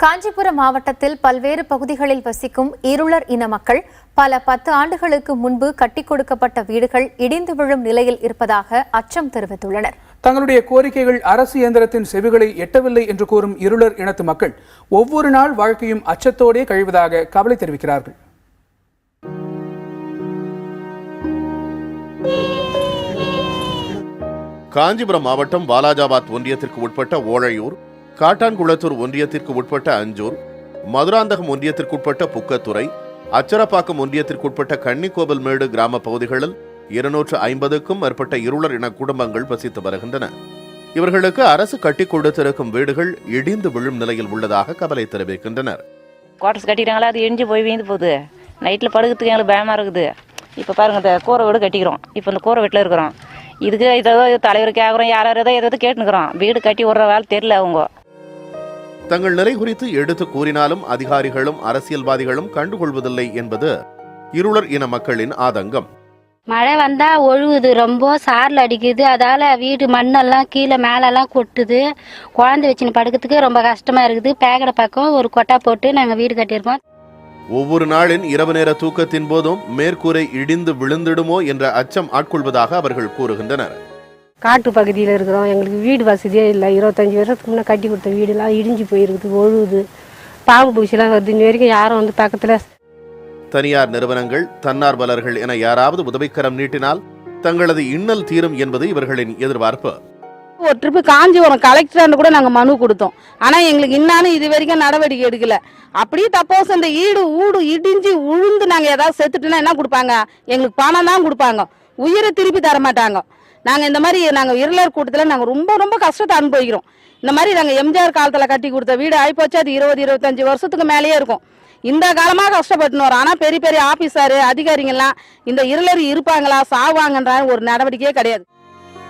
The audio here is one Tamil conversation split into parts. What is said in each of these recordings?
காஞ்சிபுரம் மாவட்டத்தில் பல்வேறு பகுதிகளில் வசிக்கும் இருளர் இன மக்கள் பல 10 ஆண்டுகளுக்கு முன்பு கட்டிக் கொடுக்கப்பட்ட வீடுகள் இடிந்து விழும் நிலையில் இருப்பதாக அச்சம் தெரிவித்துள்ளனர். தங்களுடைய கோரிக்கைகள் அரசு இயந்திரத்தின் செவிகளை எட்டவில்லை என்று கூறும் இருளர் இனத்து மக்கள் ஒவ்வொரு நாள் வாழ்க்கையும் அச்சத்தோடே கழிவதாக கவலை தெரிவிக்கிறார்கள். காஞ்சிபுரம் மாவட்டம் வாலாஜாபாத் ஒன்றியத்திற்கு உட்பட்ட ஓழையூர், காட்டான்குளத்தூர் ஒன்றியத்திற்கு உட்பட்ட அஞ்சூர், மதுராந்தகம் ஒன்றியத்திற்குட்பட்ட புக்கத்துறை, அச்சரப்பாக்கம் ஒன்றியத்திற்குட்பட்ட கன்னிக்கோவில்மேடு கிராம பகுதிகளில் 250க்கும் மேற்பட்ட இருளர் இன குடும்பங்கள் வசித்து வருகின்றன. இவர்களுக்கு அரசு கட்டிக் கொடுத்திருக்கும் வீடுகள் இடிந்து விழும் நிலையில் உள்ளதாக கவலை தெரிவிக்கின்றனர். குவார்டர்ஸ் கட்டிக்கிறாங்களா, அது எரிஞ்சு போய் வீந்து போகுது. நைட்டில் படுக்கிறதுக்கு எங்களுக்கு பயமாக இருக்குது. இப்போ பாருங்க, இந்த கூரை வீடு கட்டிக்கிறோம். இப்போ இந்த கூரை வீட்டில் இருக்கிறோம். இதுக்கு ஏதோ தலைவர் கேட்குறோம், யாராவது ஏதோ கேட்டுக்கிறோம். வீடு கட்டி விடுற வேலை தெரியல. அவங்க தங்கள் நிலை குறித்து எடுத்து கூறினாலும் அதிகாரிகளும் அரசியல்வாதிகளும் கண்டுகொள்வதில்லை என்பது இருளர் இன மக்களின் ஆதங்கம். மழை வந்தா ஒழுகுது, ரொம்ப சாரல் அடிக்குது. அதால வீடு மண்ணெல்லாம் கீழே மேலெல்லாம் கொட்டுது. குழந்தை வச்சுன்னு படுக்கிறதுக்கு ரொம்ப கஷ்டமா இருக்குது. பேக்கடை பக்கம் ஒரு கொட்டா போட்டு நாங்கள் வீடு கட்டியிருக்கோம். ஒவ்வொரு நாளின் இரவு நேர தூக்கத்தின் போதும் மேற்கூரை இடிந்து விழுந்துடுமோ என்ற அச்சம் ஆட்கொள்வதாக அவர்கள் கூறுகின்றனர். காட்டு பகுதியில் இருக்கிறோம், எங்களுக்கு வீடு வசதியே இல்லை. 25 வருஷத்துக்கு முன்னே கட்டி கொடுத்த வீடுலாம் இடிஞ்சு போயிருக்குது, ஒழுகுது. பாம்பு பூச்சிலாம் வருது. இன்ன வரைக்கும் யாரும் வந்து பக்கத்தில். தனியார் நிறுவனங்கள், தன்னார்வலர்கள் என யாராவது உதவிக்கரம் நீட்டினால் தங்களது இன்னல் தீரும் என்பது இவர்களின் எதிர்பார்ப்பு. ஒரு ட்ரிப்பு காஞ்சிபுரம் கலெக்டர் கூட நாங்கள் மனு கொடுத்தோம். ஆனால் எங்களுக்கு இன்னும் இது வரைக்கும் நடவடிக்கை எடுக்கல. அப்படியே தப்போஸ் அந்த ஊடு இடிஞ்சு உழுந்து நாங்கள் ஏதாவது செத்துட்டுனா என்ன கொடுப்பாங்க? எங்களுக்கு பணம் தான் கொடுப்பாங்க, உயிரை திருப்பி தர மாட்டாங்க. நாங்கள் இந்த மாதிரி இருளர் கூட்டத்தில் நாங்கள் ரொம்ப கஷ்டத்தை அனுபவிக்கிறோம். இந்த மாதிரி நாங்கள் எம்ஜிஆர் காலத்தில் கட்டி கொடுத்த வீடு ஆகிப்போச்சு. அது 20-25 வருஷத்துக்கு மேலேயே இருக்கும். இந்த காலமாக கஷ்டப்பட்டுன்னு வரோம். ஆனால் பெரிய ஆபீசரு அதிகாரிங்கெல்லாம் இந்த இருளர் இருப்பாங்களா, சாவாங்கன்ற ஒரு நடவடிக்கையே கிடையாது.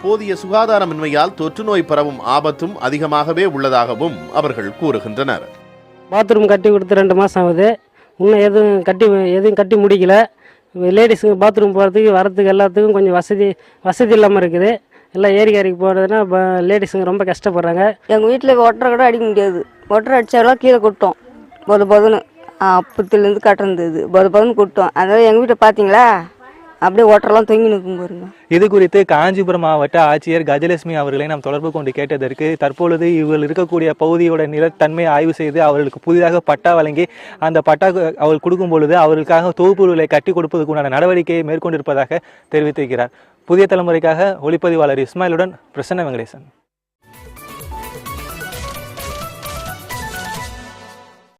போதிய சுகாதாரமின்மையால் தொற்று நோய் பரவும் ஆபத்தும் அதிகமாகவே உள்ளதாகவும் அவர்கள் கூறுகின்றனர். பாத்ரூம் கட்டி கொடுத்து 2 மாதம் ஆகுது. இன்னும் எதுவும் கட்டி முடிக்கல. லேடிஸுங்க பாத்ரூம் போகிறதுக்கு வரத்துக்கு எல்லாத்துக்கும் கொஞ்சம் வசதி இல்லாமல் இருக்குது. எல்லாம் ஏரிக்கு போகிறதுனா லேடிஸுங்க ரொம்ப கஷ்டப்படுறாங்க. எங்கள் வீட்டில் ஒட்டரை கூட அடிக்க முடியாது. ஒட்டரை அடித்தாலும் கீழே கொட்டோம். பொதுன்னு அப்பத்துலேருந்து கட்டுறது பொதுன்னு கொட்டோம். அதனால் எங்கள் வீட்டை பார்த்தீங்களா, அப்படியே ஓட்டரெல்லாம் தொங்கி நிற்கும் பாருங்க. இது குறித்து காஞ்சிபுரம் மாவட்ட ஆட்சியர் கஜலட்சுமி அவர்களை நாம் தொடர்பு கொண்டு கேட்டதற்கு, தற்பொழுது இவர்கள் இருக்கக்கூடிய பகுதியோட நிலத்தன்மை ஆய்வு செய்து அவர்களுக்கு புதிதாக பட்டா வழங்கி அந்த பட்டா அவர்கள் கொடுக்கும் பொழுது அவர்களுக்காக தொகுப்புகளை கட்டி கொடுப்பதற்குண்டான நடவடிக்கையை மேற்கொண்டிருப்பதாக தெரிவித்திருக்கிறார். புதிய தலைமுறைக்காக ஒளிப்பதிவாளர் இஸ்மாயிலுடன் பிரசன்ன வெங்கடேசன்.